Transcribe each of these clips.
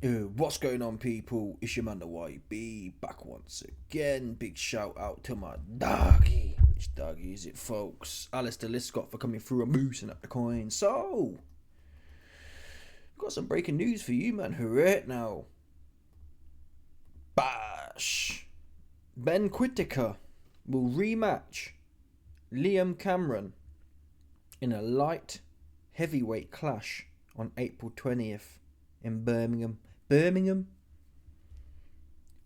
What's going on, people? It's your man the YB back once again. Big shout out to my doggy. Which doggy is it, folks? Alistair Liscott for coming through and boosting up the coin. So, got some breaking news for you, man. Hooray now. Bash. Ben Whittaker will rematch Liam Cameron in a light heavyweight clash on April 20th in Birmingham.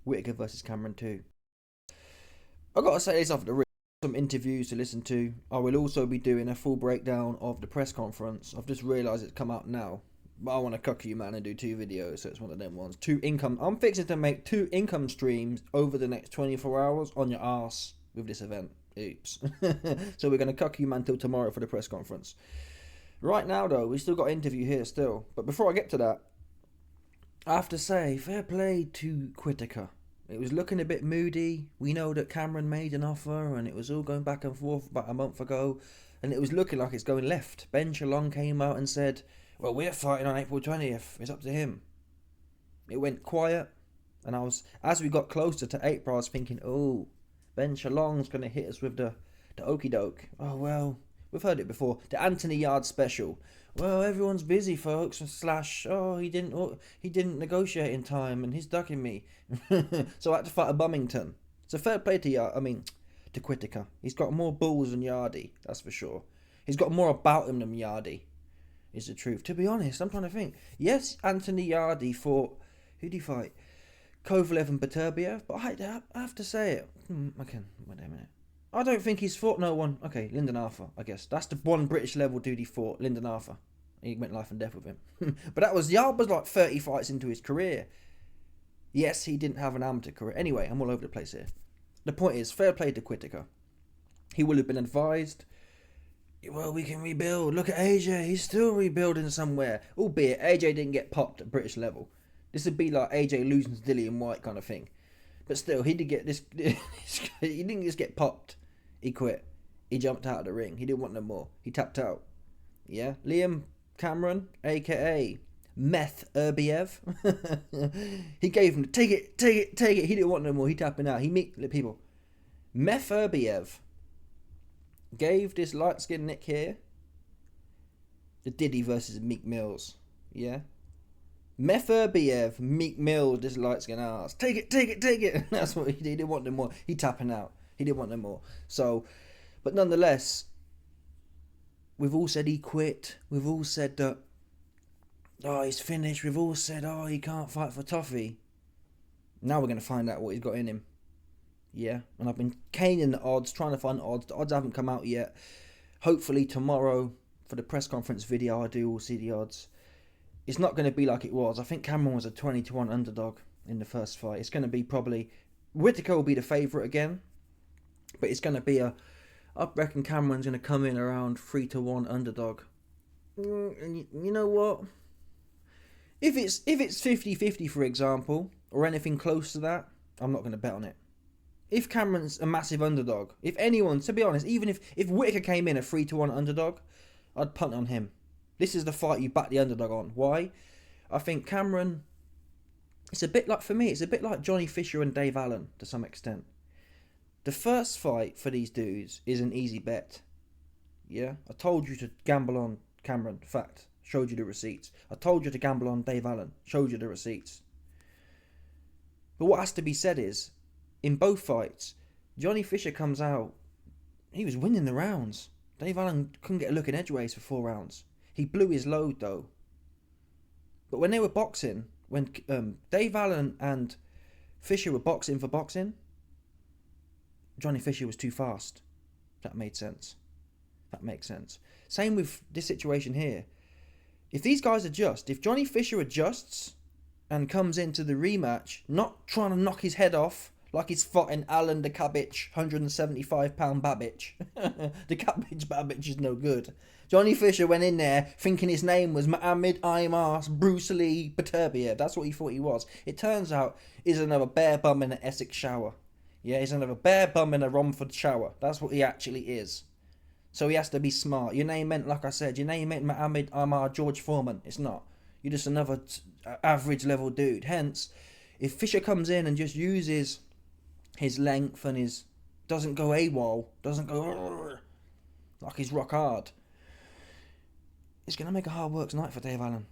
Whittaker versus Cameron too. I gotta say this off the rip. Some interviews to listen to. I will also be doing a full breakdown of the press conference. I've just realised it's come out now. But I want to cuck you, man, and do 2 videos, so it's one of them ones. I'm fixing to make 2 income streams over the next 24 hours on your ass with this event. Oops. So we're going to cuck you, man, till tomorrow for the press conference. Right now, though, we still got an interview here still. But before I get to that, I have to say, fair play to Whittaker. It was looking a bit moody. We know that Cameron made an offer and it was all going back and forth about a month ago. And it was looking like it's going left. Ben Shalom came out and said, well, we're fighting on April 20th. It's up to him. It went quiet. And as we got closer to April, I was thinking, oh, Ben Shalom's going to hit us with the okie doke. Oh, well, we've heard it before. The Anthony Yard special. Well, everyone's busy, folks. Slash, oh, he didn't negotiate in time, and he's ducking me. So I had to fight a Bummington. So fair play to Whittaker. He's got more balls than Yardy, that's for sure. He's got more about him than Yardy, is the truth. To be honest, I'm trying to think. Yes, Anthony Yardy fought. Who did he fight? Kovalev and Beterbiev, but I have to say it. Okay, wait a minute. I don't think he's fought no one. Okay, Lyndon Arthur, I guess. That's the one British level dude he fought, Lyndon Arthur. He went life and death with him. But Yard was like 30 fights into his career. Yes, he didn't have an amateur career. Anyway, I'm all over the place here. The point is, fair play to Whittaker. He will have been advised, well, we can rebuild. Look at AJ, he's still rebuilding somewhere. Albeit, AJ didn't get popped at British level. This would be like AJ losing to Dillian White kind of thing. But still, he did get this. He didn't just get popped. He quit. He jumped out of the ring. He didn't want no more. He tapped out. Yeah? Liam Cameron, a.k.a. Meth Urbiev. He gave him, take it. He didn't want no more. He tapping out. People. Meth Urbiev gave this light-skinned Nick here the Diddy versus Meek Mills. Yeah? Meth Urbiev, Meek Mills, this light-skinned ass. Take it. That's what he did. He didn't want no more. He tapping out. He didn't want no more. So, but nonetheless, we've all said he quit. We've all said that, oh, he's finished. We've all said, oh, he can't fight for Toffee. Now we're going to find out what he's got in him. Yeah, and I've been caning the odds, trying to find odds. The odds haven't come out yet. Hopefully tomorrow, for the press conference video I do, we'll see the odds. It's not going to be like it was. I think Cameron was a 20-1 underdog in the first fight. It's going to be probably... Whittaker will be the favourite again. But it's going to be I reckon Cameron's going to come in around 3-1 underdog. And you know what? If it's 50-50, for example, or anything close to that, I'm not going to bet on it. If Cameron's a massive underdog, if anyone, to be honest, even if Whittaker came in a 3-1 underdog, I'd punt on him. This is the fight you back the underdog on. Why? I think Cameron, it's a bit like, for me, it's a bit like Johnny Fisher and Dave Allen to some extent. The first fight for these dudes is an easy bet. Yeah? I told you to gamble on Cameron. Fact. Showed you the receipts. I told you to gamble on Dave Allen. Showed you the receipts. But what has to be said is, in both fights, Johnny Fisher comes out, he was winning the rounds. Dave Allen couldn't get a look in edgeways for 4 rounds. He blew his load though. But when they were boxing, when Dave Allen and Fisher were boxing for boxing, Johnny Fisher was too fast. That made sense. That makes sense. Same with this situation here. If these guys adjust, if Johnny Fisher adjusts and comes into the rematch, not trying to knock his head off like he's fighting Alan the Cabbage, 175-pound Babbage. The Cabbage Babbage is no good. Johnny Fisher went in there thinking his name was Muhammad Imars Bruce Lee Beterbiev. That's what he thought he was. It turns out he's another bare bum in an Essex shower. Yeah, he's another bare bum in a Romford shower. That's what he actually is. So he has to be smart. Your name meant, like I said, your name meant Muhammad Imar George Foreman. It's not. You're just another average level dude. Hence, if Fisher comes in and just uses his length and his doesn't go AWOL, doesn't go like he's rock hard, it's going to make a hard work night for Dave Allen.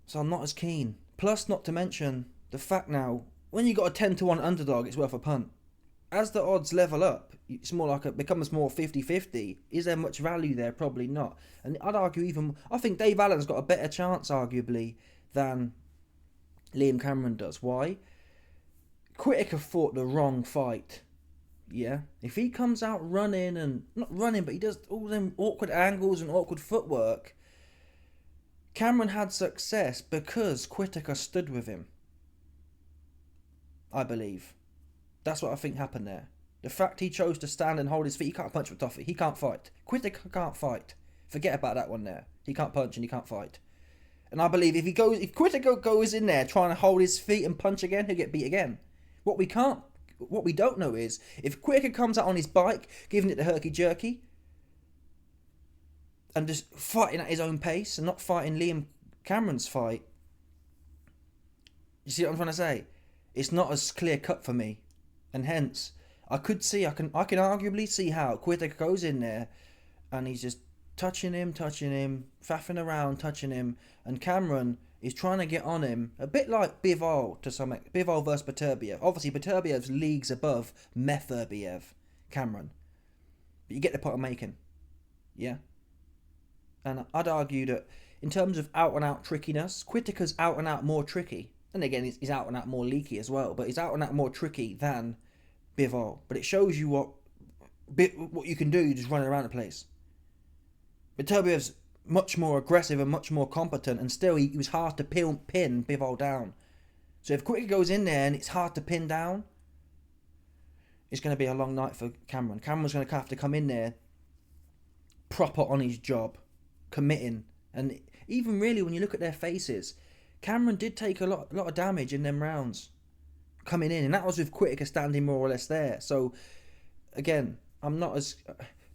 So I'm not as keen. Plus, not to mention the fact now, when you got a 10-1 underdog, it's worth a punt. As the odds level up, it's more like it becomes more 50-50. Is there much value there? Probably not. And I'd argue I think Dave Allen's got a better chance, arguably, than Liam Cameron does. Why? Whittaker fought the wrong fight. Yeah? If he comes out running and, not running, but he does all them awkward angles and awkward footwork, Cameron had success because Whittaker stood with him. I believe. That's what I think happened there. The fact he chose to stand and hold his feet, he can't punch with Toffee. He can't fight. Whittaker can't fight. Forget about that one there. He can't punch and he can't fight. And I believe if Whittaker goes in there trying to hold his feet and punch again, he'll get beat again. What we don't know is if Whittaker comes out on his bike, giving it the herky jerky, and just fighting at his own pace and not fighting Liam Cameron's fight. You see what I'm trying to say? It's not as clear cut for me, and hence I can arguably see how Whittaker goes in there, and he's just touching him, faffing around, touching him, and Cameron is trying to get on him, a bit like Bivol to some extent. Bivol versus Beterbiev. Obviously, Beterbiev's leagues above Metherbiev, Cameron, but you get the point I'm making, yeah. And I'd argue that in terms of out-and-out trickiness, Whittaker's out-and-out more tricky. And again, he's out-and-out more leaky as well. But he's out-and-out more tricky than Bivol. But it shows you what you can do just running around the place. But Turbiev's much more aggressive and much more competent. And still, he was hard to pin Bivol down. So if Whittaker goes in there and it's hard to pin down, it's going to be a long night for Cameron. Cameron's going to have to come in there proper on his job, committing. And even really when you look at their faces, Cameron did take a lot of damage in them rounds coming in, and that was with Whittaker standing more or less there. So again, I'm not as,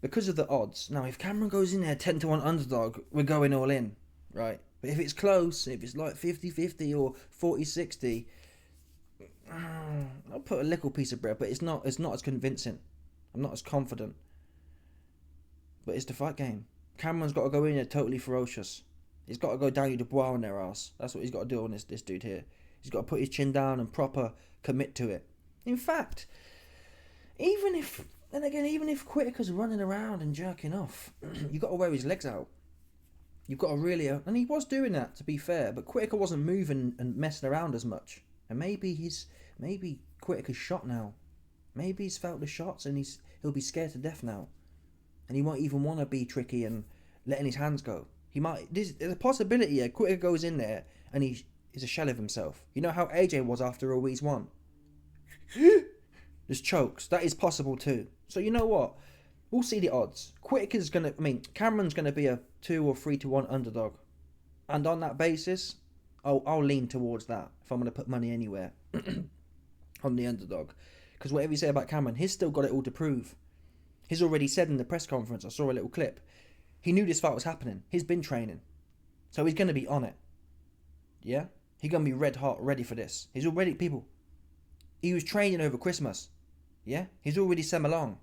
because of the odds. Now if Cameron goes in there 10-1 underdog, we're going all in, right? But if it's close, if it's like 50-50 or 40-60, I'll put a little piece of bread, but it's not as convincing. I'm not as confident. But it's the fight game. Cameron's got to go in there totally ferocious. He's got to go down Dubois on their ass. That's what he's got to do on this dude here. He's got to put his chin down and proper commit to it. In fact, even if Whittaker's running around and jerking off, you've got to wear his legs out. You've got to really, and he was doing that, to be fair, but Whittaker wasn't moving and messing around as much. And maybe Whittaker's shot now. Maybe he's felt the shots and he'll be scared to death now. And he won't even want to be tricky and letting his hands go. There's a possibility Whittaker goes in there and he's a shell of himself. You know how AJ was after Ruiz won? Just chokes. That is possible too. So you know what? We'll see the odds. Cameron's going to be a 2 or 3-1 underdog. And on that basis, I'll lean towards that if I'm going to put money anywhere on the underdog. Because whatever you say about Cameron, he's still got it all to prove. He's already said in the press conference, I saw a little clip, he knew this fight was happening. He's been training. So he's going to be on it. Yeah? He's going to be red hot, ready for this. He was training over Christmas. Yeah? He's already semi-long.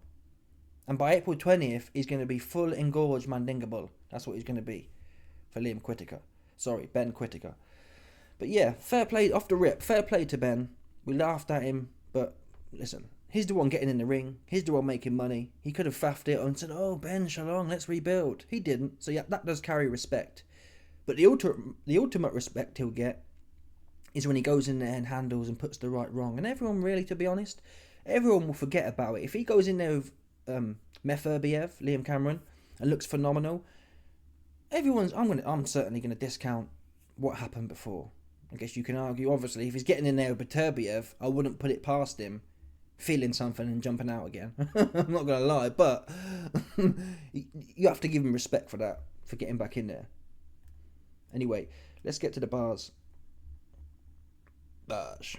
And by April 20th, he's going to be full engorged mandingable. That's what he's going to be for Ben Whittaker. But yeah, fair play off the rip. Fair play to Ben. We laughed at him, but listen, he's the one getting in the ring. He's the one making money. He could have faffed it and said, oh, Ben, Shalom, let's rebuild. He didn't. So yeah, that does carry respect. But the ultimate respect he'll get is when he goes in there and handles and puts the right wrong. And everyone really, to be honest, everyone will forget about it. If he goes in there with Metherbiev, Liam Cameron, and looks phenomenal, I'm certainly going to discount what happened before. I guess you can argue, obviously, if he's getting in there with Beterbiev, I wouldn't put it past him feeling something and jumping out again. I'm not going to lie, but you have to give him respect for that, for getting back in there. Anyway, let's get to the bars. Bars.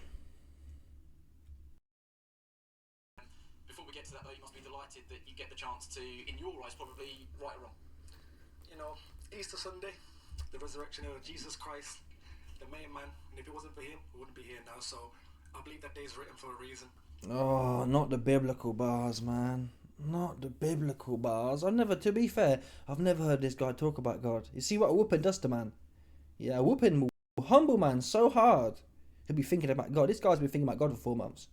Before we get to that, though, you must be delighted that you get the chance to, in your eyes, probably right or wrong. You know, Easter Sunday, the resurrection of Jesus Christ, the main man, and if it wasn't for him, we wouldn't be here now. So I believe that day is written for a reason. Oh, not the biblical bars, man. Not the biblical bars. To be fair, I've never heard this guy talk about God. You see what a whooping does to man? Yeah, a whooping will humble man so hard. He'll be thinking about God. This guy's been thinking about God for 4 months.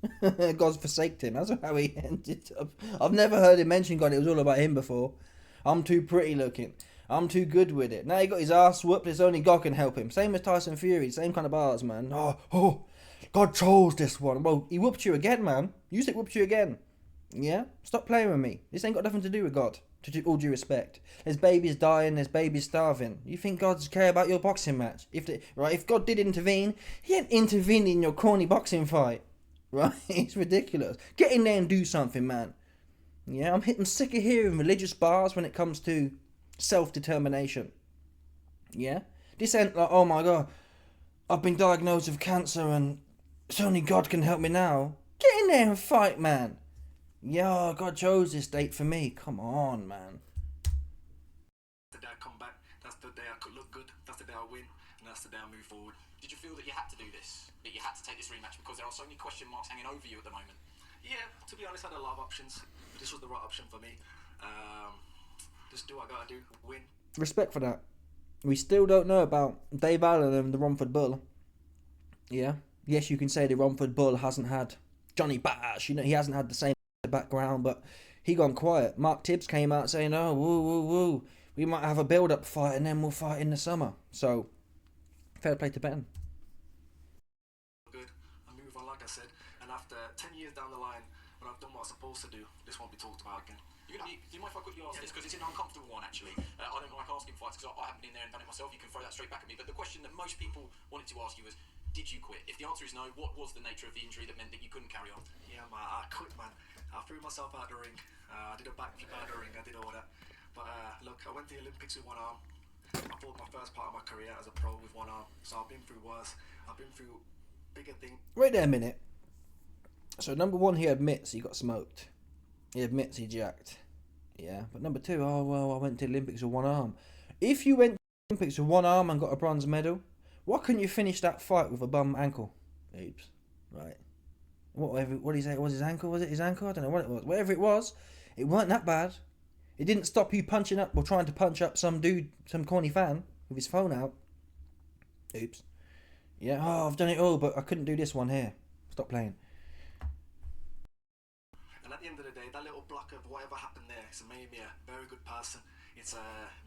God's forsaked him. That's how he ended up. I've never heard him mention God. It was all about him before. I'm too pretty looking. I'm too good with it. Now he got his ass whooped. It's only God can help him. Same as Tyson Fury. Same kind of bars, man. Oh, God chose this one. Well, he whooped you again, man. You said whooped you again. Yeah? Stop playing with me. This ain't got nothing to do with God. To all due respect. There's babies dying, there's babies starving. You think God's care about your boxing match? If God did intervene, he ain't intervened in your corny boxing fight. Right? It's ridiculous. Get in there and do something, man. Yeah, I'm sick of hearing religious bars when it comes to self-determination. Yeah? This ain't like, oh my God, I've been diagnosed with cancer and it's only God can help me now. Get in there and fight, man. Yeah, God chose this date for me. Come on, man. The day I come back, that's the day I could look good, that's the day I win, and that's the day I move forward. Did you feel that you had to do this? That you had to take this rematch because there are so many question marks hanging over you at the moment? Yeah, to be honest, I had a lot of options, but this was the right option for me. Just do what I gotta do, win. Respect for that. We still don't know about Dave Allen and the Romford Bull. Yeah. Yes, you can say the Romford Bull hasn't had Johnny Bash. You know, he hasn't had the same background, but he gone quiet. Mark Tibbs came out saying, oh, woo, we might have a build-up fight and then we'll fight in the summer. So, fair play to Ben. Good, I move on like I said, and after 10 years down the line, when I've done what I'm supposed to do, this won't be talked about again. Do you mind if I quickly ask this? Because it's an uncomfortable one, actually. I don't like asking fights because I haven't been there and done it myself. You can throw that straight back at me. But the question that most people wanted to ask you was, did you quit? If the answer is no, what was the nature of the injury that meant that you couldn't carry on? Yeah, man, I quit, man. I threw myself out of the ring. I did a backflip out of the ring. I did all that. But look, I went to the Olympics with one arm. I fought my first part of my career as a pro with one arm. So I've been through worse. I've been through bigger things. Wait there a minute. So number one, he admits he got smoked. He admits he jacked. Yeah. But number two, oh well, I went to the Olympics with one arm. If you went to the Olympics with one arm and got a bronze medal, why couldn't you finish that fight with a bum ankle? Oops. Right. What did he say? Was his ankle? Was it his ankle? I don't know what it was. Whatever it was, it weren't that bad. It didn't stop you punching up or trying to punch up some dude, some corny fan with his phone out. Oops. Yeah, oh, I've done it all, but I couldn't do this one here. Stop playing. And at the end of the day, that little block of whatever happened there, it's made me a very good person. It's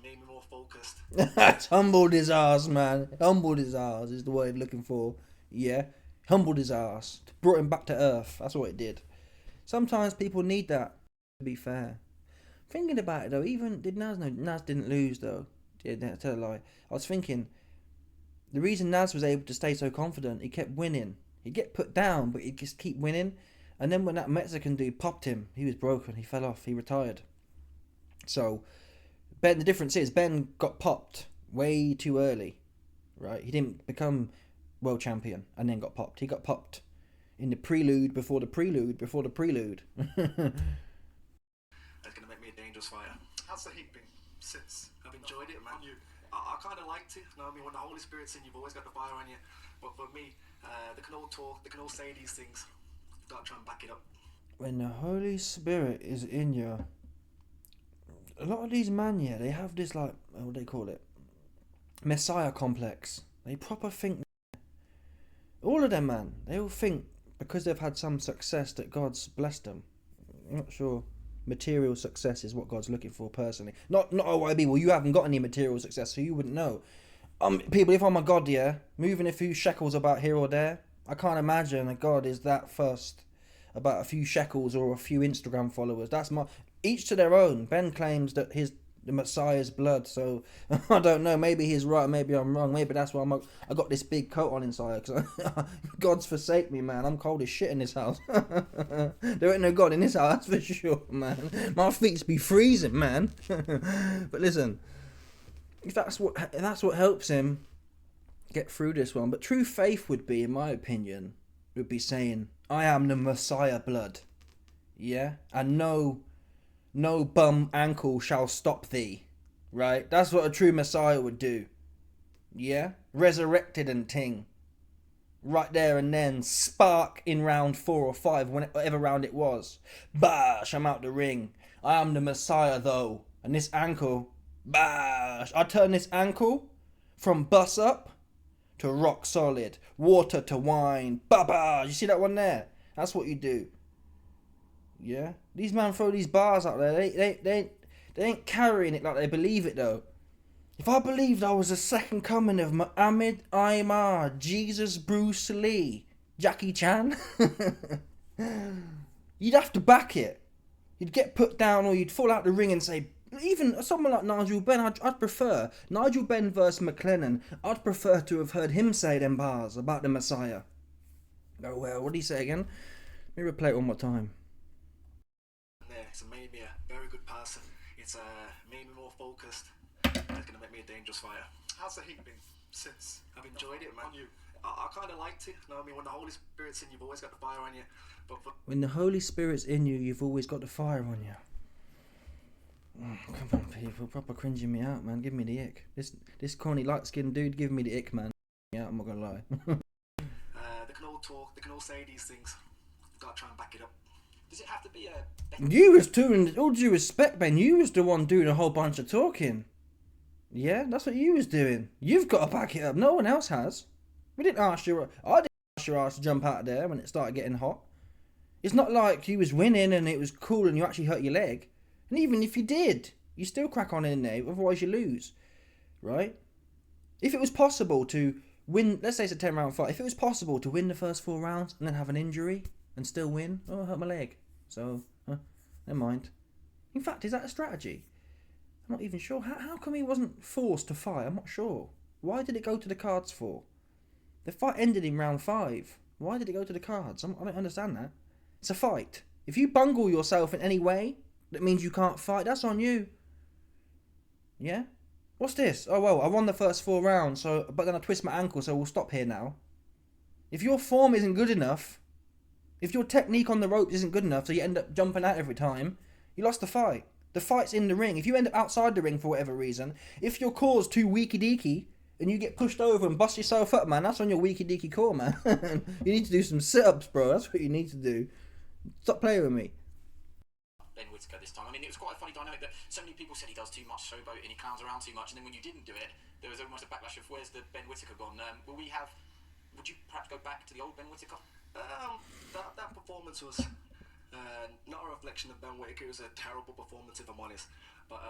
made me more focused. It's humbled his ass, man. Humbled his ass is the word I'm looking for. Yeah. Humbled his ass. Brought him back to earth. That's what it did. Sometimes people need that, to be fair. Thinking about it though, even did Naz know Naz didn't lose though. Yeah, tell a lie. I was thinking the reason Naz was able to stay so confident, he kept winning. He'd get put down, but he'd just keep winning. And then when that Mexican dude popped him, he was broken. He fell off. He retired. So Ben, the difference is Ben got popped way too early, right? He didn't become world champion and then got popped. He got popped in the prelude before the prelude before the prelude. That's going to make me a dangerous fighter. How's the heat been since? I've enjoyed it, man. I kind of liked it. You know what I mean? When the Holy Spirit's in, you've always got the fire on you. But for me, they can all talk, they can all say these things. You've got to try and back it up. When the Holy Spirit is in you, a lot of these men, yeah, they have this, like, what do they call it? Messiah complex. They proper think, all of them, man, they all think because they've had some success that God's blessed them. I'm not sure material success is what God's looking for personally. Not OYB, well, you haven't got any material success, so you wouldn't know. People, if I'm a God, yeah, moving a few shekels about here or there, I can't imagine a God is that fussed about a few shekels or a few Instagram followers. That's each to their own. Ben claims that the Messiah's blood, so I don't know, maybe he's right, maybe I'm wrong, maybe that's why I got this big coat on inside, because God's forsake me, man. I'm cold as shit in this house. There ain't no God in this house, that's for sure, man. My feet be freezing, man. But listen, if that's what helps him get through this one. But true faith would be, in my opinion, would be saying, I am the Messiah blood, yeah, and no bum ankle shall stop thee, right? That's what a true Messiah would do. Yeah? Resurrected and ting. Right there and then, spark in round 4 or 5, whatever round it was. Bash, I'm out the ring. I am the Messiah though. And this ankle, bash. I turn this ankle from bus up to rock solid. Water to wine. Ba-ba. You see that one there? That's what you do. Yeah? These men throw these bars out there. They ain't carrying it like they believe it though. If I believed I was the second coming of Muhammad Aymar, Jesus, Bruce Lee, Jackie Chan, you'd have to back it. You'd get put down or you'd fall out the ring and say, even someone like Nigel Benn, I'd prefer, Nigel Benn versus McLennan, I'd prefer to have heard him say them bars about the Messiah. Oh well, what did he say again? Let me replay it one more time. It's made me a very good person. It's made me more focused. It's gonna make me a dangerous fighter. How's the heat been since? I've enjoyed it, man. On you? I kind of liked it. You know what I mean? When the Holy Spirit's in you, you've always got the fire on you. But When the Holy Spirit's in you, you've always got the fire on you. Oh, come on, people, proper cringing me out, man. Give me the ick. This corny light-skinned dude giving me the ick, man. Yeah, I'm not gonna lie. they can all talk. They can all say these things. You've got to try and back it up. Does it have to be a... You was doing, all due respect, Ben, you was the one doing a whole bunch of talking. Yeah, that's what you was doing. You've got to back it up. No one else has. I didn't ask your ass to jump out of there when it started getting hot. It's not like you was winning and it was cool and you actually hurt your leg. And even if you did, you still crack on in there, otherwise you lose. Right? If it was possible to win, let's say it's a 10-round fight, if it was possible to win the first 4 rounds and then have an injury and still win, oh, I hurt my leg. So, never mind. In fact, is that a strategy? I'm not even sure. How come he wasn't forced to fight? I'm not sure. Why did it go to the cards for? The fight ended in round 5. Why did it go to the cards? I don't understand that. It's a fight. If you bungle yourself in any way, that means you can't fight. That's on you. Yeah? What's this? Oh, well, I won the first 4 rounds, but then I twist my ankle, so we'll stop here now. If your form isn't good enough, if your technique on the ropes isn't good enough, so you end up jumping out every time, you lost the fight. The fight's in the ring. If you end up outside the ring for whatever reason, if your core's too weaky-deaky, and you get pushed over and bust yourself up, man, that's on your weaky-deaky core, man. You need to do some sit-ups, bro. That's what you need to do. Stop playing with me. Ben Whittaker this time. I mean, it was quite a funny dynamic that so many people said he does too much showboat and he clowns around too much, and then when you didn't do it, there was almost a backlash of where's the Ben Whittaker gone? Would you perhaps go back to the old Ben Whittaker? That performance was not a reflection of Ben Whittaker. It was a terrible performance, if I'm honest. But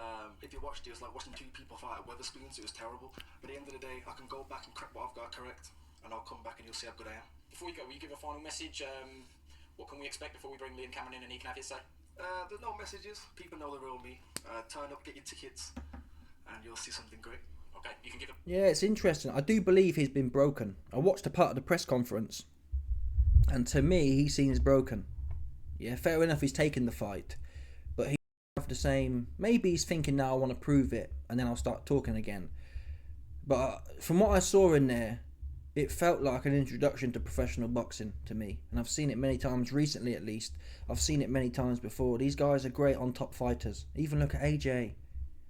if you watched it, it was like watching 2 people fight at Wetherspoons. It was terrible. But at the end of the day, I can go back and correct what I've got to correct, and I'll come back and you'll see how good I am. Before you go, will you give a final message? What can we expect before we bring Liam Cameron in and he can have his say? There's no messages. People know the real me. Turn up, get your tickets, and you'll see something great. Okay, you can give him. Yeah, it's interesting. I do believe he's been broken. I watched a part of the press conference, and to me, he seems broken. Yeah, fair enough, he's taken the fight, but he have the same. Maybe he's thinking now I want to prove it, and then I'll start talking again. But from what I saw in there, it felt like an introduction to professional boxing to me, and I've seen it many times recently. At least I've seen it many times before. These guys are great on top fighters. Even look at AJ.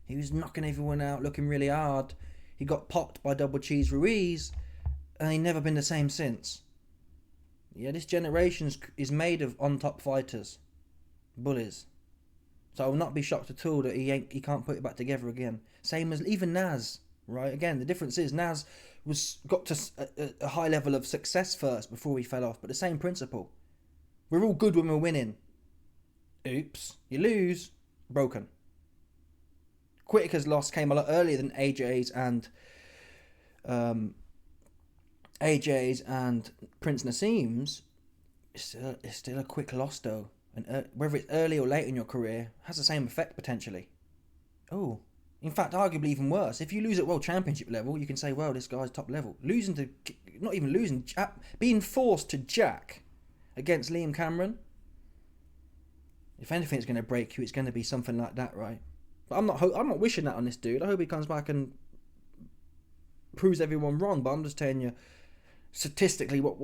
He was knocking everyone out, looking really hard. He got popped by Double Cheese Ruiz, and he's never been the same since. Yeah, this generation is made of on-top fighters. Bullies. So I will not be shocked at all that he can't put it back together again. Same as even Naz, right? Again, the difference is Naz got to a high level of success first before he fell off, but the same principle. We're all good when we're winning. Oops. You lose. Broken. Whittaker's loss came a lot earlier than AJ's and Prince Nassim's. It's still a quick loss though, and whether it's early or late in your career has the same effect potentially. Oh, in fact, arguably even worse. If you lose at World Championship level, you can say, well, this guy's top level. Being forced to jack against Liam Cameron. If anything's going to break you, it's going to be something like that, right? But I'm not wishing that on this dude. I hope he comes back and proves everyone wrong. But I'm just telling you, statistically, what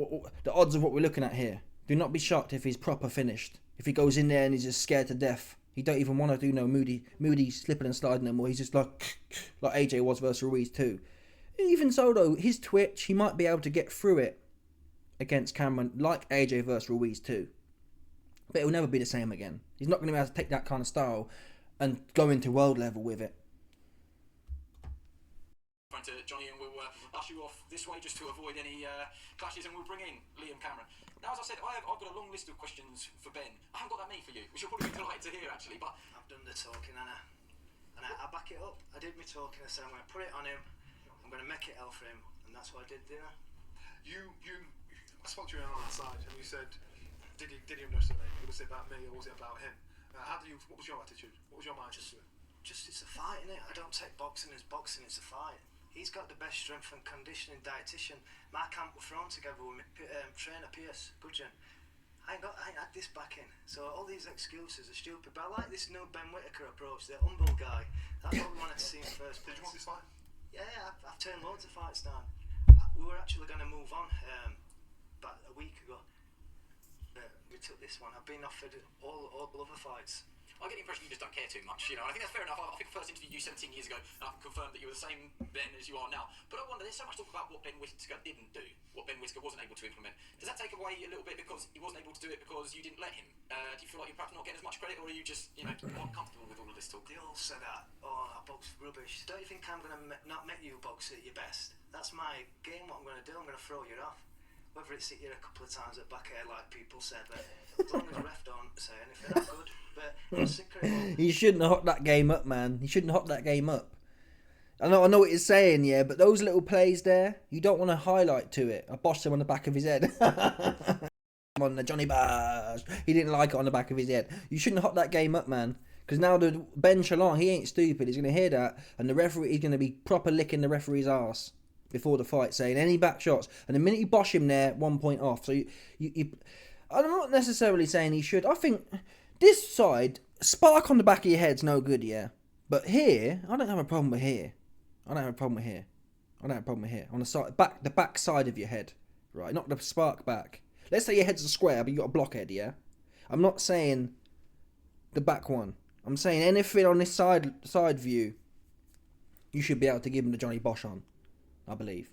the odds of what we're looking at here. Do not be shocked if he's proper finished. If he goes in there and he's just scared to death. He don't even want to do no moody slipping and sliding anymore. He's just like AJ was versus Ruiz too. Even so, though, his twitch, he might be able to get through it against Cameron, like AJ versus Ruiz too. But it'll never be the same again. He's not going to be able to take that kind of style and go into world level with it. To Johnny, and we'll usher you off this way just to avoid any clashes, and we'll bring in Liam Cameron. Now, as I said, I've got a long list of questions for Ben. I haven't got that many for you, which you'll probably be delighted to hear, actually. But I've done the talking, and I back it up. I did my talking. I said I'm going to put it on him. I'm going to make it hell for him, and that's what I did, didn't I? I spoke to you on our side, and you said, did he underestimate me? Was it about me, or was it about him? What was your attitude? What was your mindset to it? Just it's a fight, innit? I don't take boxing as boxing. It's a fight. He's got the best strength and conditioning dietitian. My camp were thrown together with my trainer Pierce Goodgen. I ain't had this backing, so all these excuses are stupid. But I like this new Ben Whittaker approach, the humble guy. That's what we wanted to see in first place. Did you want this fight? Yeah, I've turned loads of fights down. We were actually going to move on about a week ago. We took this one. I've been offered all other fights. I get the impression you just don't care too much, you know. I think that's fair enough. I think the first interview you 17 years ago, I can confirm that you were the same Ben as you are now. But I wonder, there's so much talk about what Ben Whittaker didn't do, what Ben Whittaker wasn't able to implement. Does that take away a little bit because he wasn't able to do it because you didn't let him? Do you feel like you're perhaps not getting as much credit, or are you just, not comfortable with all of this talk? They all say that. Oh, I box rubbish. Don't you think I'm going to not make you box at your best? That's my game. What I'm going to do, I'm going to throw you off. Whether it's hit you a couple of times at back air, like people said, but as long as the ref don't say anything, I'm good. But I'm sick of it. He shouldn't have hopped that game up, man. He shouldn't have hopped that game up. I know what you're saying, yeah, but those little plays there, you don't want to highlight to it. I bossed him on the back of his head. On the Johnny Bash. He didn't like it on the back of his head. You shouldn't have hopped that game up, man. Because now the Ben Shalom, he ain't stupid. He's going to hear that, and the referee, he's going to be proper licking the referee's arse before the fight, saying any back shots, and the minute you bosh him there, 1 point off. So you I'm not necessarily saying he should. I think this side, spark on the back of your head's no good, yeah. But here, I don't have a problem with here. On the side, the back side of your head, right? Not the spark back. Let's say your head's a square, but you got a blockhead, yeah. I'm not saying the back one. I'm saying anything on this side view, you should be able to give him the Johnny Bosch on. I believe.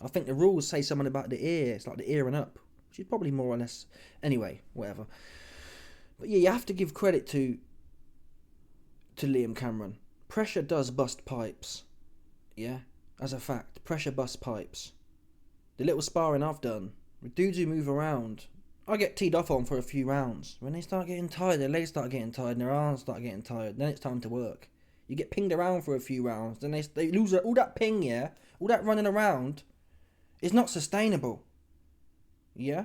I think the rules say something about the ear. It's like the ear and up, which is probably more or less. Anyway, whatever. But yeah, you have to give credit to Liam Cameron. Pressure does bust pipes. Yeah, as a fact, pressure busts pipes. The little sparring I've done with dudes who move around, I get teed off on for a few rounds. When they start getting tired, their legs start getting tired, and their arms start getting tired. Then it's time to work. You get pinged around for a few rounds, then they lose all that ping, yeah? All that running around is not sustainable. Yeah?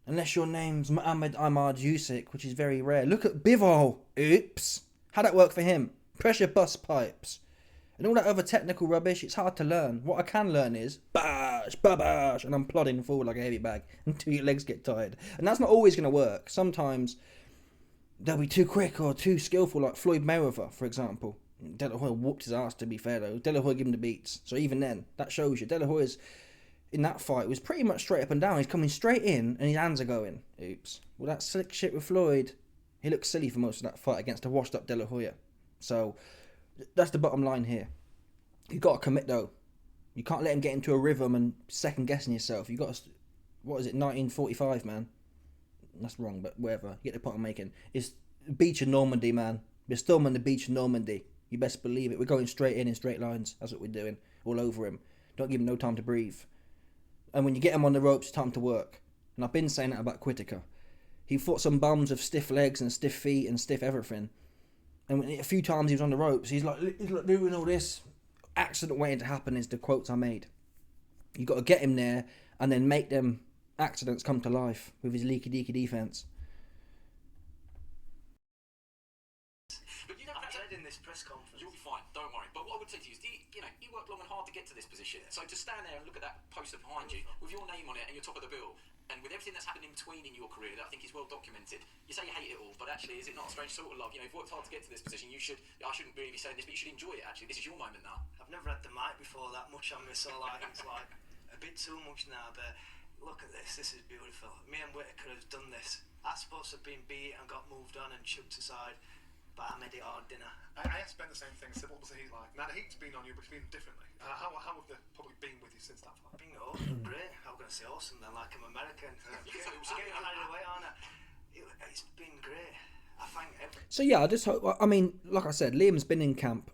Unless your name's Muhammad Ahmad Yusuf, which is very rare. Look at Bivol. Oops. How'd that work for him? Pressure bust pipes. And all that other technical rubbish, it's hard to learn. What I can learn is bash, bash, and I'm plodding forward like a heavy bag until your legs get tired. And that's not always going to work. Sometimes they'll be too quick or too skillful, like Floyd Mayweather, for example. De La Hoya whooped his ass, to be fair, though. De La Hoya gave him the beats. So even then, that shows you. De La Hoya's, in that fight, was pretty much straight up and down. He's coming straight in, and his hands are going. Oops. Well, that slick shit with Floyd, he looked silly for most of that fight against a washed-up De La Hoya. So, that's the bottom line here. You've got to commit, though. You can't let him get into a rhythm and second-guessing yourself. You've got to... What is it, 1945, man? That's wrong, but whatever. You get the point I'm making. It's beach in Normandy, man. We're storming the beach in Normandy. You best believe it. We're going straight in straight lines. That's what we're doing. All over him. Don't give him no time to breathe. And when you get him on the ropes, it's time to work. And I've been saying that about Whittaker. He fought some bums with stiff legs and stiff feet and stiff everything. And a few times he was on the ropes, he's like doing all this. Accident waiting to happen is the quotes I made. You got to get him there and then make them accidents come to life with his leaky deaky defense. But you know, I said in this press conference. you'll be fine. Don't worry. But what I would say to you is, you worked long and hard to get to this position. So to stand there and look at that poster behind you with your name on it and you're top of the bill, and with everything that's happened in between in your career that I think is well documented, you say you hate it all, but actually, is it not a strange sort of love? You've worked hard to get to this position. I shouldn't really be saying this, but you should enjoy it. Actually, this is your moment now. I've never had the mic before that much on me, so it's like a bit too much now. But look at this. This is beautiful. Me and Whittaker have done this. I'm supposed to have been beat and got moved on and chucked aside, but I made it hard, didn't I? I asked Ben the same thing. I said, what was the heat like? Now the heat's been on you, but it's been differently. How have they probably been with you since that fight? Being awesome, great. I'm going to say awesome then, like I'm American. Getting carried away on it. It's been great. I find So yeah, I just hope. I mean, like I said, Liam's been in camp.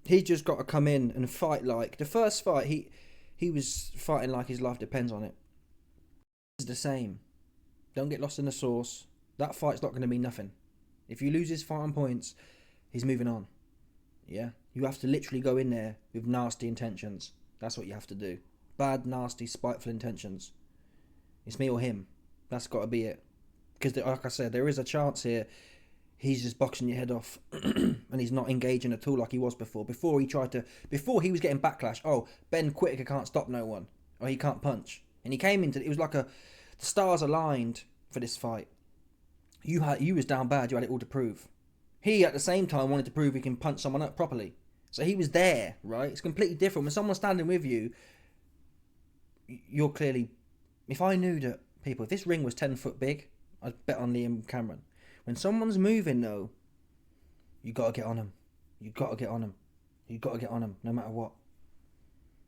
He's just got to come in and fight like the first fight. He was fighting like his life depends on it. It's the same. Don't get lost in the sauce. That fight's not going to be nothing. If you lose his fight on points, he's moving on. Yeah, you have to literally go in there with nasty intentions. That's what you have to do. Bad, nasty, spiteful intentions. It's me or him. That's got to be it. Because, like I said, there is a chance here he's just boxing your head off and he's not engaging at all like he was before. Before he was getting backlash. Oh, Ben Whittaker can't stop no one. Or he can't punch. And he came into it was like the stars aligned for this fight. You was down bad. You had it all to prove. He, at the same time, wanted to prove he can punch someone up properly. So he was there, right? It's completely different. When someone's standing with you, you're clearly... If I knew that, people, if this ring was 10 foot big, I'd bet on Liam Cameron. When someone's moving, though, you got to get on him. You got to get on him. You got to get on him, no matter what.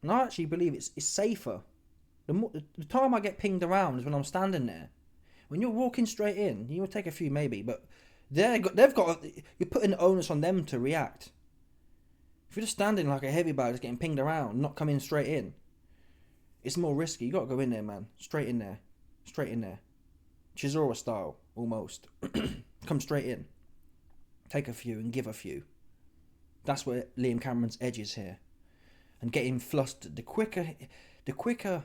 And I actually believe it's safer. The time I get pinged around is when I'm standing there. When you're walking straight in, you will take a few maybe, but you're putting the onus on them to react. If you're just standing like a heavy bag just getting pinged around, not coming straight in, it's more risky. You got to go in there, man. Straight in there. Straight in there. Chisora style, almost. Come straight in. Take a few and give a few. That's where Liam Cameron's edge is here. And get him flustered. The quicker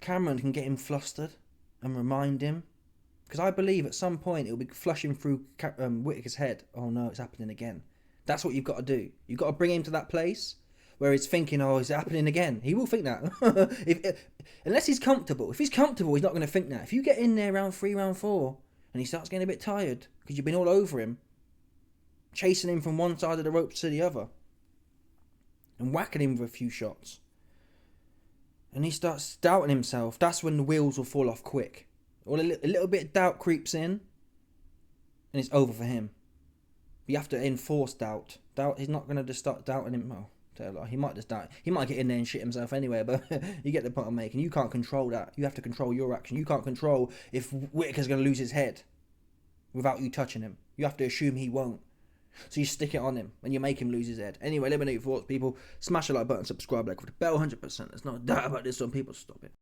Cameron can get him flustered and remind him. Because I believe at some point it'll be flushing through Whittaker's head. Oh no, it's happening again. That's what you've got to do. You've got to bring him to that place where he's thinking, oh, is it happening again? He will think that. Unless he's comfortable. If he's comfortable, he's not going to think that. If you get in there round 3, round 4, and he starts getting a bit tired because you've been all over him, chasing him from one side of the ropes to the other, and whacking him with a few shots, and he starts doubting himself, that's when the wheels will fall off quick. Or a little bit of doubt creeps in, and it's over for him. You have to enforce doubt. He's not going to just start doubting him. Oh, he might just doubt. He might get in there and shit himself anyway, but you get the point I'm making. You can't control that. You have to control your action. You can't control if Whittaker's going to lose his head without you touching him. You have to assume he won't. So you stick it on him and you make him lose his head. Anyway, let me know your thoughts, people. Smash the like button, subscribe, like with the bell, 100%. There's no doubt about this one. People, stop it.